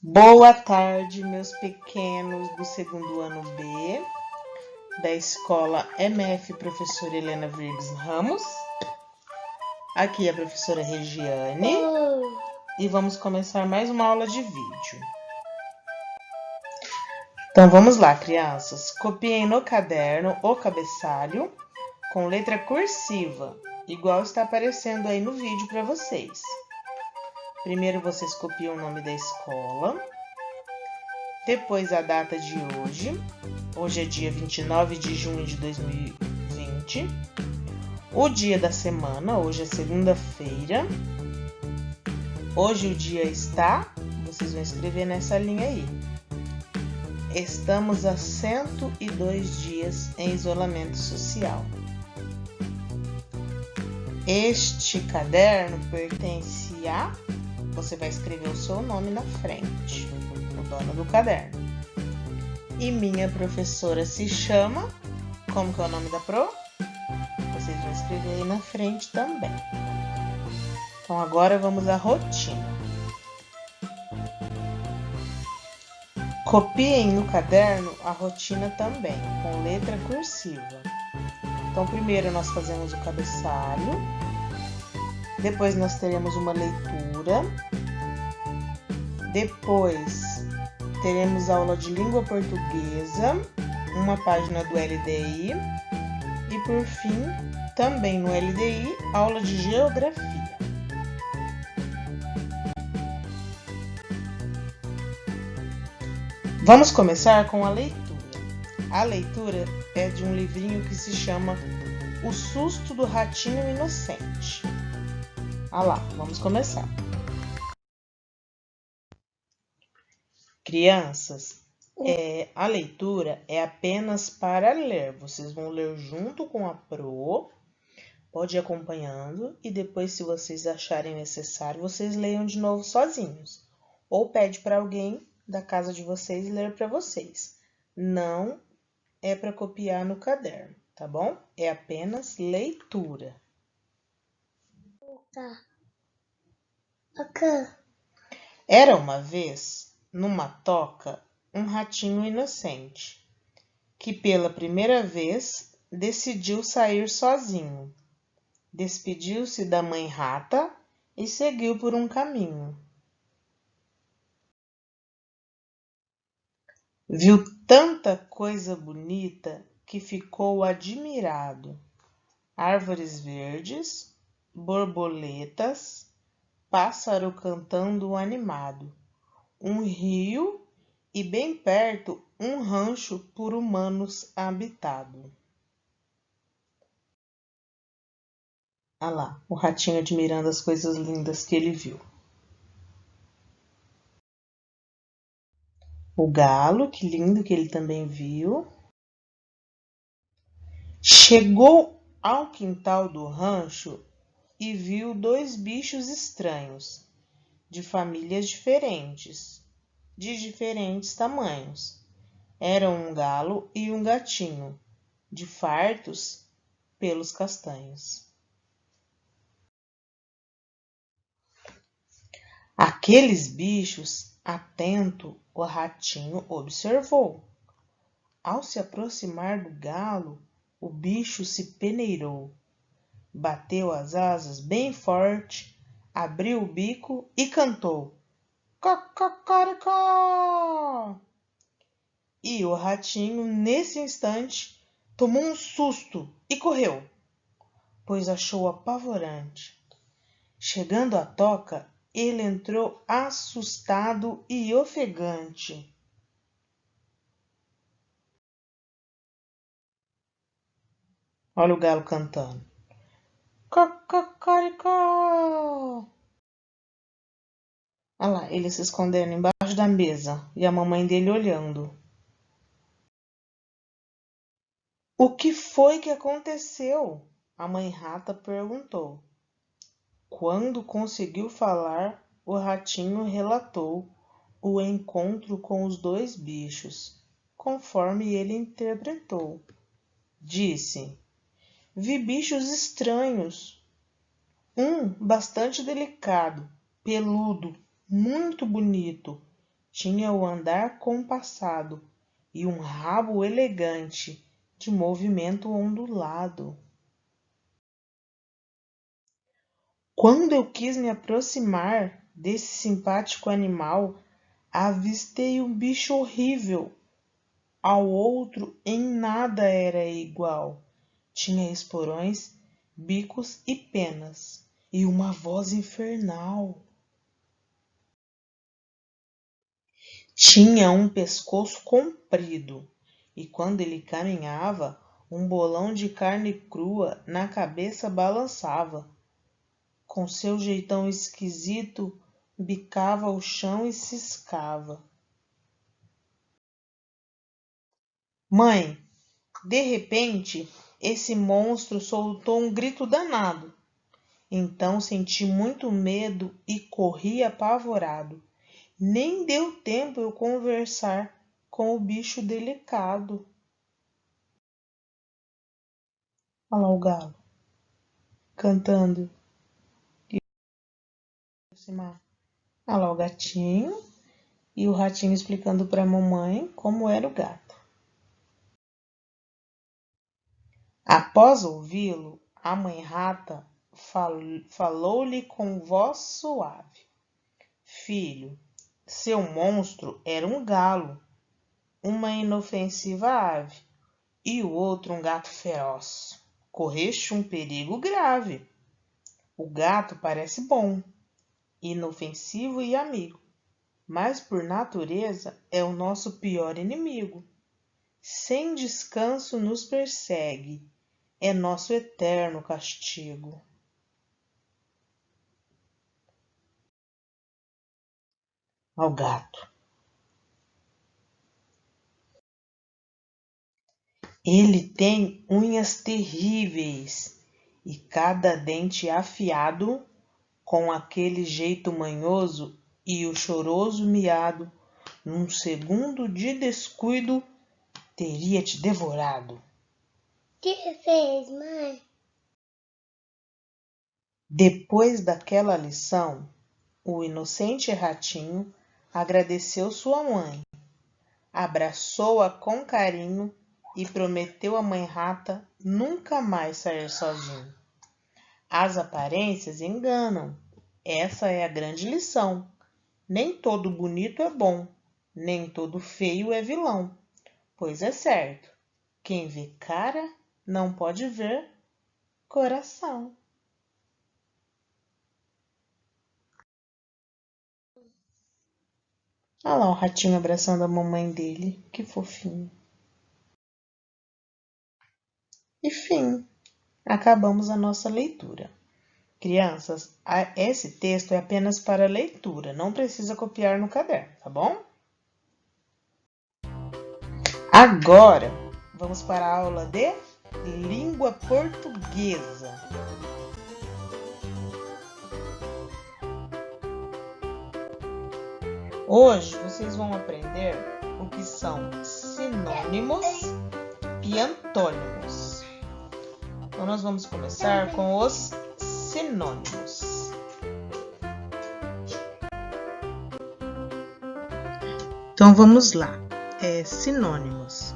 Boa tarde, meus pequenos do segundo ano B, da escola MF Professora Helena Virgues Ramos. Aqui é a professora Regiane e vamos começar mais uma aula de vídeo. Então vamos lá, crianças. Copiem no caderno o cabeçalho com letra cursiva, igual está aparecendo aí no vídeo para vocês. Primeiro vocês copiam o nome da escola, depois a data de hoje. Hoje é dia 29 de junho de 2020. O dia da semana, hoje é segunda-feira. Hoje o dia está, vocês vão escrever nessa linha aí. Estamos há 102 dias em isolamento social. Este caderno pertence a... Você vai escrever o seu nome na frente, o dono do caderno. E minha professora se chama... Como que é o nome da pro? Vocês vão escrever aí na frente também. Então, agora vamos à rotina. Copiem no caderno a rotina também, com letra cursiva. Então, primeiro nós fazemos o cabeçalho. Depois nós teremos uma leitura. Depois teremos aula de língua portuguesa, uma página do LDI. E por fim, também no LDI, aula de geografia. Vamos começar com a leitura. A leitura é de um livrinho que se chama O Susto do Ratinho Inocente. Lá, vamos começar. Crianças, a leitura é apenas para ler. Vocês vão ler junto com a pro, pode ir acompanhando, e depois, se vocês acharem necessário, vocês leiam de novo sozinhos. Ou pede para alguém da casa de vocês ler para vocês. Não é para copiar no caderno, tá bom? É apenas leitura. Tá. Era uma vez, numa toca, um ratinho inocente, que pela primeira vez decidiu sair sozinho. Despediu-se da mãe rata e seguiu por um caminho. Viu tanta coisa bonita que ficou admirado. Árvores verdes, borboletas, pássaro cantando animado, um rio e bem perto um rancho por humanos habitado. Lá, o ratinho admirando as coisas lindas que ele viu. O galo, que lindo que ele também viu. Chegou ao quintal do rancho e viu dois bichos estranhos, de famílias diferentes, de diferentes tamanhos. Eram um galo e um gatinho, de fartos pelos castanhos. Aqueles bichos, atento, o ratinho observou. Ao se aproximar do galo, o bicho se peneirou, bateu as asas bem forte, abriu o bico e cantou: Cocoricó! E o ratinho, nesse instante, tomou um susto e correu, pois achou apavorante. Chegando à toca, ele entrou assustado e ofegante. Olha o galo cantando. Cocoricó! Olha lá, ele se escondendo embaixo da mesa e a mamãe dele olhando. O que foi que aconteceu? A mãe rata perguntou. Quando conseguiu falar, o ratinho relatou o encontro com os dois bichos, conforme ele interpretou. Disse: Vi bichos estranhos. Um bastante delicado, peludo, muito bonito, tinha o andar compassado e um rabo elegante, de movimento ondulado. Quando eu quis me aproximar desse simpático animal, avistei um bicho horrível. Ao outro em nada era igual. Tinha esporões, bicos e penas, e uma voz infernal. Tinha um pescoço comprido, e quando ele caminhava, um bolão de carne crua na cabeça balançava. Com seu jeitão esquisito, bicava o chão e ciscava. Mãe, de repente, esse monstro soltou um grito danado. Então senti muito medo e corri apavorado. Nem deu tempo eu conversar com o bicho delicado. Olha lá o galo cantando. Olha lá o gatinho e o ratinho explicando para a mamãe como era o gato. Após ouvi-lo, a mãe rata falou-lhe com voz suave: Filho, seu monstro era um galo, uma inofensiva ave, e o outro um gato feroz. Correste um perigo grave. O gato parece bom, inofensivo e amigo, mas por natureza é o nosso pior inimigo. Sem descanso nos persegue, é nosso eterno castigo. Ao gato. Ele tem unhas terríveis e cada dente afiado, com aquele jeito manhoso e o choroso miado, num segundo de descuido, teria te devorado. Que fez, mãe? Depois daquela lição, o inocente ratinho agradeceu sua mãe, abraçou-a com carinho e prometeu à mãe rata nunca mais sair sozinho. As aparências enganam, essa é a grande lição. Nem todo bonito é bom, nem todo feio é vilão, pois é certo, quem vê cara não pode ver coração. Olha lá o ratinho abraçando a mamãe dele, que fofinho. E fim, acabamos a nossa leitura. Crianças, esse texto é apenas para leitura, não precisa copiar no caderno, tá bom? Agora, vamos para a aula de língua portuguesa. Hoje vocês vão aprender o que são sinônimos e antônimos. Então, nós vamos começar com os sinônimos. Então, vamos lá. Sinônimos.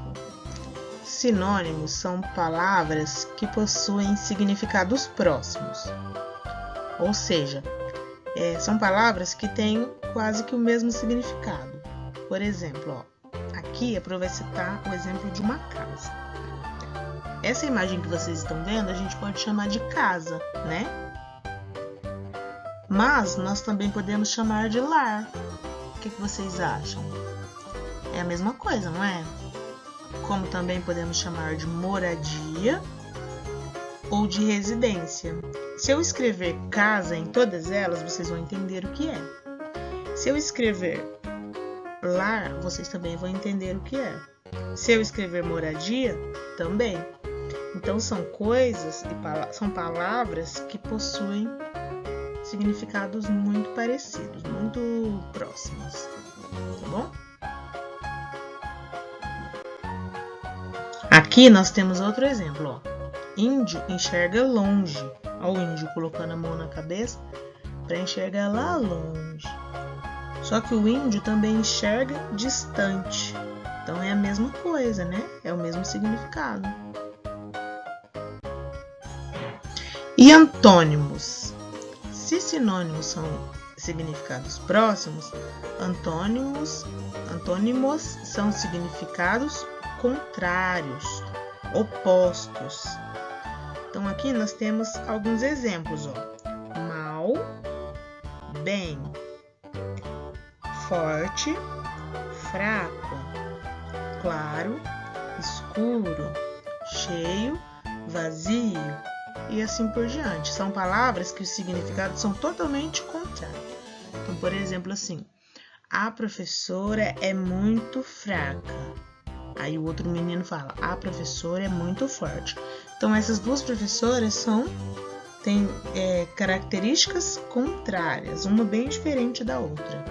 Sinônimos são palavras que possuem significados próximos. Ou seja, são palavras que têm quase que o mesmo significado. Por exemplo, aqui é para citar o exemplo de uma casa. Essa imagem que vocês estão vendo, a gente pode chamar de casa, né? Mas nós também podemos chamar de lar. O que vocês acham? É a mesma coisa, não é? Como também podemos chamar de moradia ou de residência. Se eu escrever casa em todas elas, vocês vão entender o que é. Se eu escrever lar, vocês também vão entender o que é. Se eu escrever moradia, também. Então, são coisas e são palavras que possuem significados muito parecidos, muito próximos, tá bom? Aqui nós temos outro exemplo, ó. Índio enxerga longe. Olha o índio colocando a mão na cabeça para enxergar lá longe. Só que o índio também enxerga distante. Então é a mesma coisa, né? É o mesmo significado. E antônimos? Se sinônimos são significados próximos, antônimos são significados contrários, opostos. Então aqui nós temos alguns exemplos, ó. Mal, bem, forte, fraco, claro, escuro, cheio, vazio e assim por diante. São palavras que os significados são totalmente contrários. Então, por exemplo, assim, a professora é muito fraca. Aí o outro menino fala, a professora é muito forte. Então, essas duas professoras têm características contrárias, uma bem diferente da outra.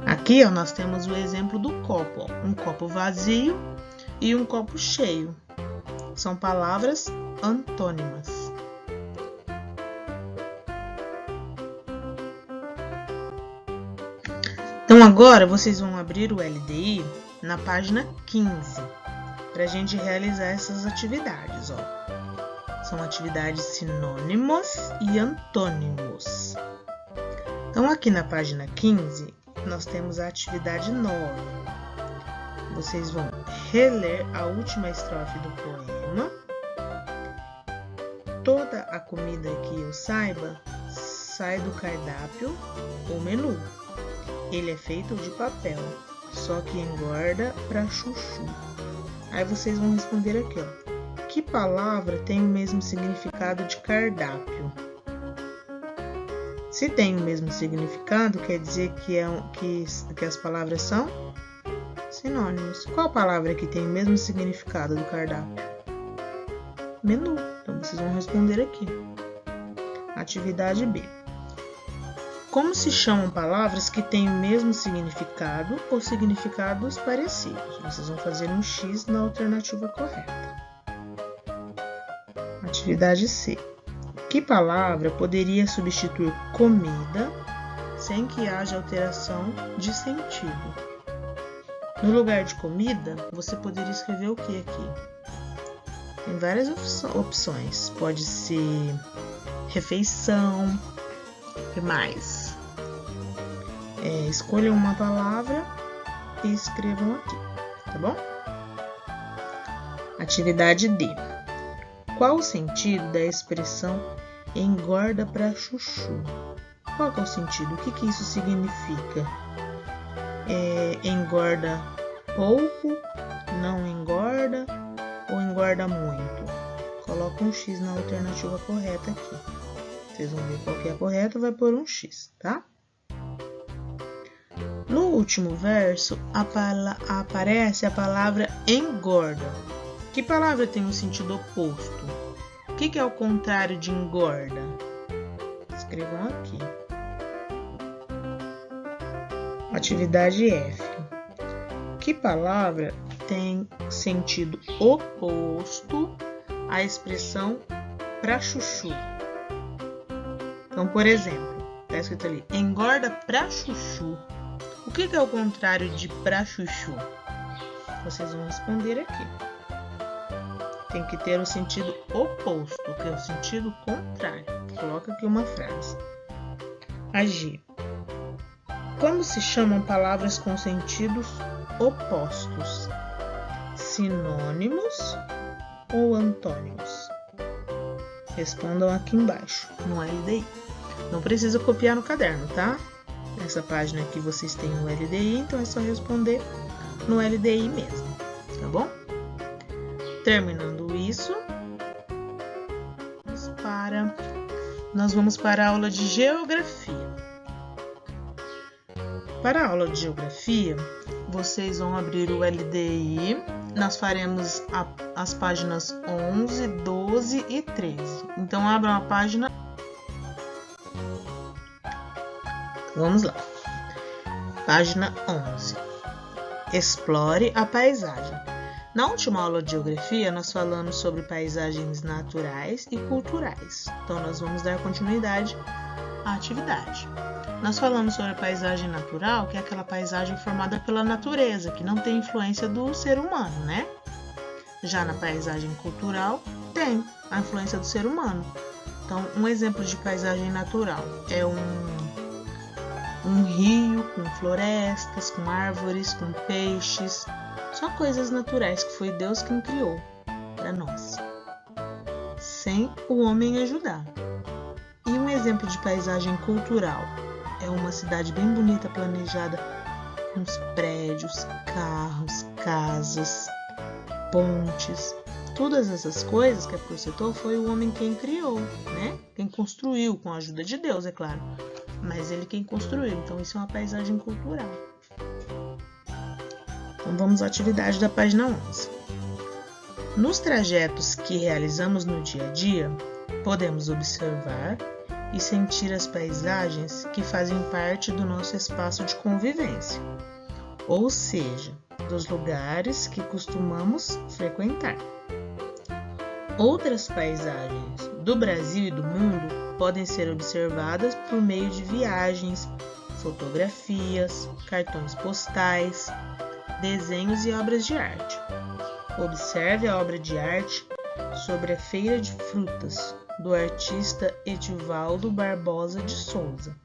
Aqui, ó, nós temos o exemplo do copo, ó, um copo vazio e um copo cheio. São palavras antônimas. Então, agora vocês vão abrir o LDI na página 15, para a gente realizar essas atividades, ó. São atividades sinônimos e antônimos. Então, aqui na página 15, nós temos a atividade 9. Vocês vão reler a última estrofe do poema. Toda a comida que eu saiba sai do cardápio ou menu. Ele é feito de papel, só que engorda pra chuchu. Aí vocês vão responder aqui, ó. Que palavra tem o mesmo significado de cardápio? Se tem o mesmo significado, quer dizer que as palavras são sinônimos. Qual palavra que tem o mesmo significado do cardápio? Menu. Então, vocês vão responder aqui. Atividade B. Como se chamam palavras que têm o mesmo significado ou significados parecidos? Vocês vão fazer um X na alternativa correta. Atividade C. Que palavra poderia substituir comida sem que haja alteração de sentido? No lugar de comida, você poderia escrever o que aqui? Tem várias opções. Pode ser refeição. O que mais? Escolham uma palavra e escrevam aqui, tá bom? Atividade D. Qual o sentido da expressão engorda pra chuchu? Qual que é o sentido? O que isso significa? Engorda pouco, não engorda ou engorda muito? Coloca um X na alternativa correta aqui. Vocês vão ver qual que é a correta, vai pôr um X, tá? No último verso aparece a palavra engorda. Que palavra tem um sentido oposto? O que é o contrário de engorda? Escrevam aqui. Atividade F. Que palavra tem sentido oposto à expressão pra chuchu? Então, por exemplo, está escrito ali, engorda pra chuchu. O que é o contrário de pra chuchu? Vocês vão responder aqui. Tem que ter o sentido oposto, que é o sentido contrário. Coloca aqui uma frase. Agir. Como se chamam palavras com sentidos opostos? Sinônimos ou antônimos? Respondam aqui embaixo, no LDI. Não precisa copiar no caderno, tá? Nessa página aqui vocês têm o LDI, então é só responder no LDI mesmo, tá bom? Terminando isso, nós vamos para a aula de geografia. Para a aula de geografia, vocês vão abrir o LDI. Nós faremos as páginas 11, 12 e 13. Então, abram a página. Vamos lá. Página 11. Explore a paisagem. Na última aula de geografia, nós falamos sobre paisagens naturais e culturais. Então, nós vamos dar continuidade à atividade. Nós falamos sobre a paisagem natural, que é aquela paisagem formada pela natureza, que não tem influência do ser humano, né? Já na paisagem cultural, tem a influência do ser humano. Então, um exemplo de paisagem natural é um rio com florestas, com árvores, com peixes. Só coisas naturais que foi Deus quem criou para nós, sem o homem ajudar. E um exemplo de paisagem cultural é uma cidade bem bonita, planejada, com os prédios, carros, casas, pontes. Todas essas coisas que a Pro citou foi o homem quem criou, né? Quem construiu, com a ajuda de Deus, é claro. Mas ele quem construiu, então isso é uma paisagem cultural. Então vamos à atividade da página 11. Nos trajetos que realizamos no dia a dia, podemos observar e sentir as paisagens que fazem parte do nosso espaço de convivência, ou seja, dos lugares que costumamos frequentar. Outras paisagens do Brasil e do mundo podem ser observadas por meio de viagens, fotografias, cartões postais, desenhos e obras de arte. Observe a obra de arte sobre a Feira de Frutas, do artista Edivaldo Barbosa de Souza.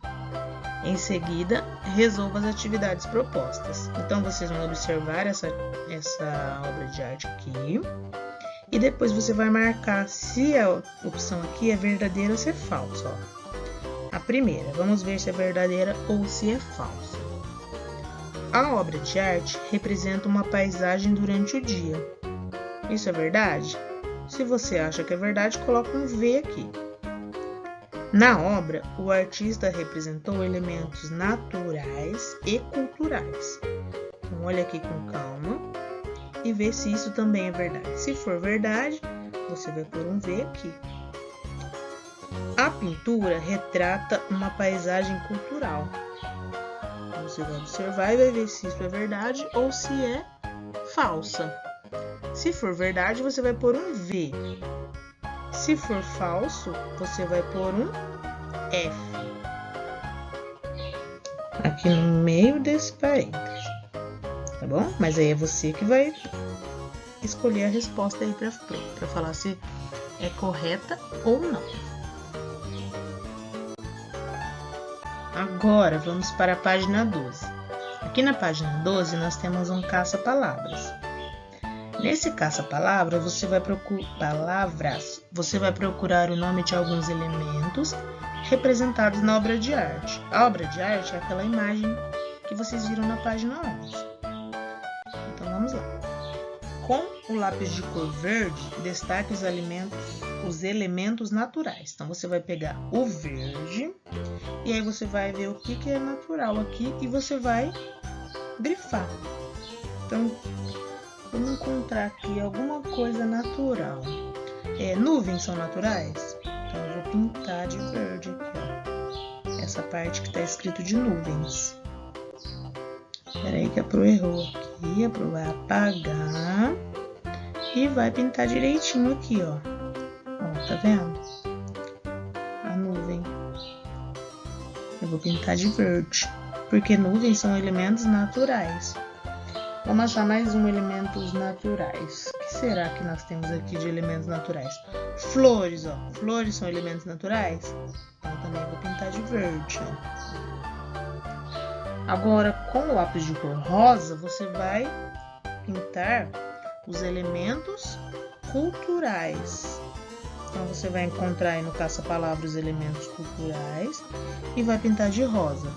Em seguida, resolva as atividades propostas. Então, vocês vão observar essa obra de arte aqui. E depois você vai marcar se a opção aqui é verdadeira ou se é falsa. Ó. A primeira, vamos ver se é verdadeira ou se é falsa. A obra de arte representa uma paisagem durante o dia. Isso é verdade? Se você acha que é verdade, coloca um V aqui. Na obra, o artista representou elementos naturais e culturais. Então, olha aqui com calma e vê se isso também é verdade. Se for verdade, você vai pôr um V aqui. A pintura retrata uma paisagem cultural. Você vai observar e vai ver se isso é verdade ou se é falsa. Se for verdade, você vai pôr um V. Se for falso, você vai pôr um F. Aqui no meio desse parênteses. Tá bom? Mas aí é você que vai escolher a resposta aí para falar se é correta ou não. Agora vamos para a página 12. Aqui na página 12 nós temos um caça-palavras. Nesse caça-palavras você vai procurar o nome de alguns elementos representados na obra de arte. A obra de arte é aquela imagem que vocês viram na página 11. Então vamos lá. Com o lápis de cor verde, destaque os elementos naturais. Então você vai pegar o verde e aí você vai ver o que é natural aqui e você vai grifar. Então vamos encontrar aqui alguma coisa natural. Nuvens são naturais? Então eu vou pintar de verde aqui, ó. Essa parte que está escrito de nuvens. Peraí que a Pro errou aqui. A Pro vai apagar e vai pintar direitinho aqui, ó. Ó, tá vendo? A nuvem. Eu vou pintar de verde, porque nuvens são elementos naturais. Vamos achar mais um elementos naturais. O que será que nós temos aqui de elementos naturais? Flores, ó. Flores são elementos naturais? Então também vou pintar de verde, ó. Agora, com o lápis de cor rosa, você vai pintar os elementos culturais. Então, você vai encontrar aí no caça-palavras os elementos culturais e vai pintar de rosa.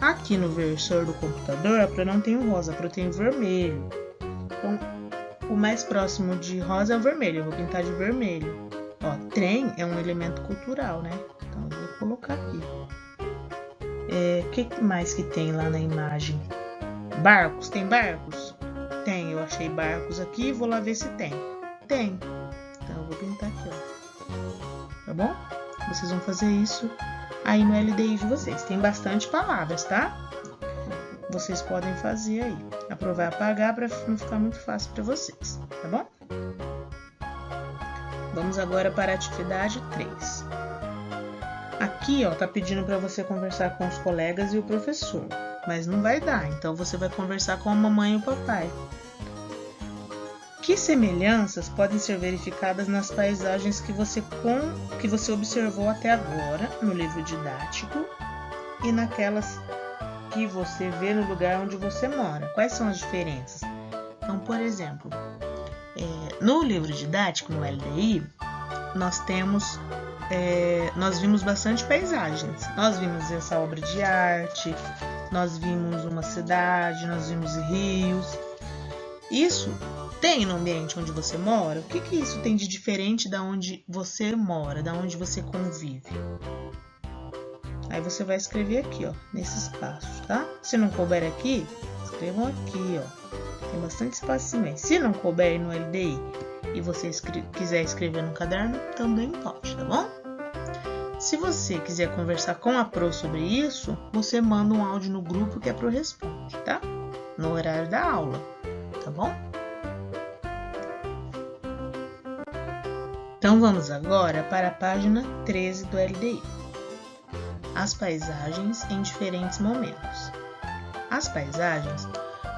Aqui no versor do computador, a Pro não tem o rosa, a Pro tem o vermelho. Então, o mais próximo de rosa é o vermelho, eu vou pintar de vermelho. Ó, trem é um elemento cultural, né? Então, eu vou colocar aqui. O que mais que tem lá na imagem? Barcos, tem barcos? Tem, eu achei barcos aqui, vou lá ver se tem. Tem. Então, eu vou pintar aqui, ó. Tá bom? Vocês vão fazer isso aí no LDI de vocês. Tem bastante palavras, tá? Vocês podem fazer aí. A Pro vai apagar para não ficar muito fácil para vocês, tá bom? Vamos agora para a atividade 3. Aqui, ó, tá pedindo para você conversar com os colegas e o professor, mas não vai dar, então você vai conversar com a mamãe e o papai. Que semelhanças podem ser verificadas nas paisagens que você observou até agora no livro didático e naquelas que você vê no lugar onde você mora? Quais são as diferenças? Então, por exemplo, no livro didático, no LDI, nós vimos bastante paisagens. Nós vimos essa obra de arte, nós vimos uma cidade, nós vimos rios. Isso tem no ambiente onde você mora? O que isso tem de diferente da onde você mora, da onde você convive? Aí você vai escrever aqui, ó, nesse espaço, tá? Se não couber aqui, escrevam aqui, ó. Tem bastante espacinho aí. Se não couber no LDI e você quiser escrever no caderno, também pode, tá bom? Se você quiser conversar com a Pro sobre isso, você manda um áudio no grupo que a Pro responde, tá? No horário da aula, tá bom? Então vamos agora para a página 13 do LDI. As paisagens em diferentes momentos. As paisagens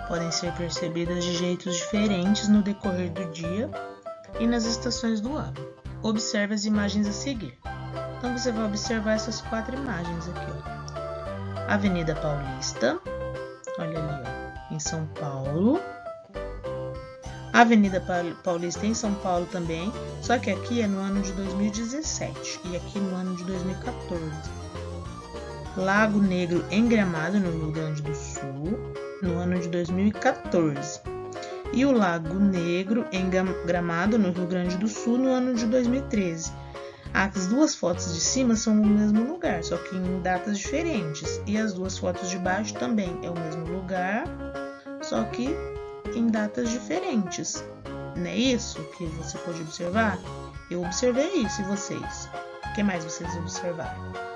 podem ser percebidas de jeitos diferentes no decorrer do dia e nas estações do ano. Observe as imagens a seguir. Então você vai observar essas 4 imagens aqui, ó. Avenida Paulista, olha ali, ó, em São Paulo. Avenida Paulista em São Paulo também, só que aqui é no ano de 2017 e aqui no ano de 2014. Lago Negro em Gramado, no Rio Grande do Sul, no ano de 2014. E o Lago Negro em Gramado, no Rio Grande do Sul, no ano de 2013. As 2 fotos de cima são no mesmo lugar, só que em datas diferentes. E as 2 fotos de baixo também é o mesmo lugar, só que em datas diferentes. Não é isso que você pode observar? Eu observei isso, e vocês? O que mais vocês observaram?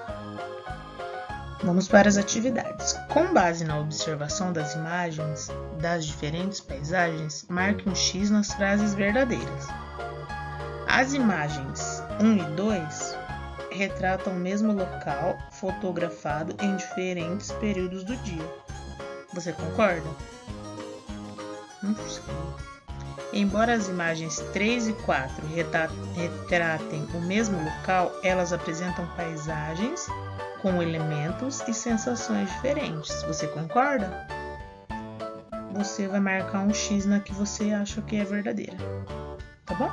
Vamos para as atividades. Com base na observação das imagens das diferentes paisagens, marque um X nas frases verdadeiras. As imagens 1 e 2 retratam o mesmo local fotografado em diferentes períodos do dia. Você concorda? Não sei. Embora as imagens 3 e 4 retratem o mesmo local, elas apresentam paisagens com elementos e sensações diferentes. Você concorda? Você vai marcar um X na que você acha que é verdadeira. Tá bom?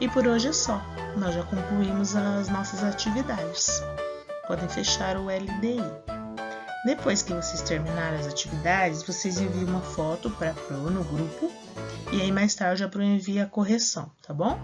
E por hoje é só. Nós já concluímos as nossas atividades. Podem fechar o LDI. Depois que vocês terminarem as atividades, vocês enviam uma foto para a Pro no grupo e aí mais tarde a Pro envia a correção, tá bom?